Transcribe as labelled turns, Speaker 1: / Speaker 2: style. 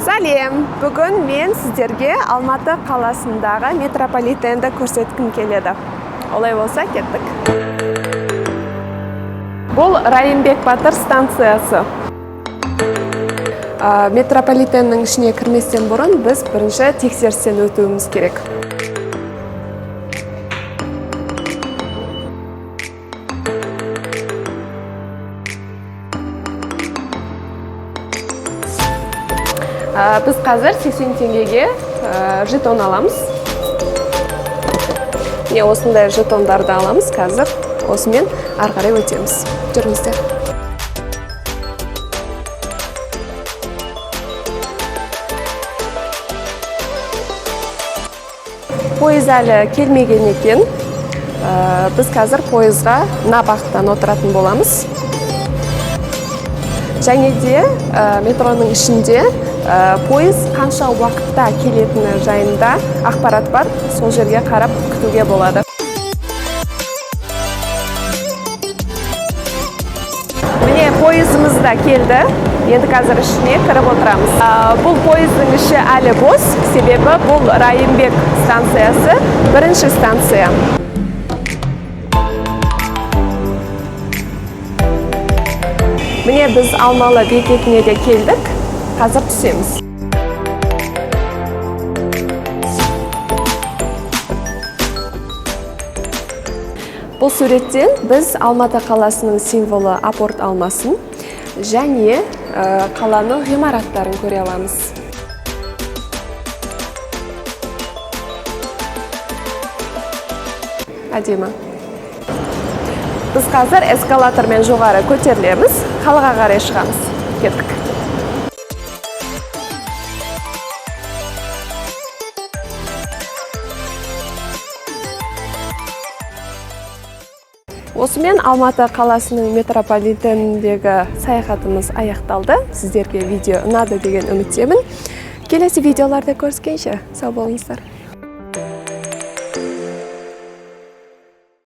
Speaker 1: Сәлем! Бүгін мен сіздерге Алматы қаласындағы метрополитенді көрсеткім келеді. Олай болса, кеттік. Бұл Райымбек Батыр станциясы. Метрополитеннің ішіне кірместен бұрын біз бірінші тексерістен өтуіміз керек. Біз қазір 80 теңгеге жетон аламыз. Осындай жетондарды аламыз қазір. Осымен ары қарай өтеміз. Жүріңіздер. Пойыз әлі келмеген екен. Біз қазір пойызға мына бағыттан отыратын боламыз. Және де метроның ішінде пойыз қанша уақытта келетіні жайында ақпарат бар, сол жерге қарап күтуге болады. Міне пойызымыз да келді. Енді қазір ішіне кіріп отырамыз. Бұл пойыздың іші әлі бос, себебі бұл Райымбек станциясы, бірінші станция. Міне біз Алмалы бекетіне де келдік. Қазір түсеміз. Бұл суреттен біз Алматы қаласының символы апорт алмасын және қаланың ғимараттарын көре аламыз. Әдемі. Біз қазір эскалатормен жоғары көтерілеміз, қалаға қарай шығамыз. Кеттік. Осымен Алматы қаласының метрополитеніндегі саяхатымыз аяқталды. Сіздерге видео ұнады деген үміттемін. Келесі видеоларда көріскенше сау болыңыздар.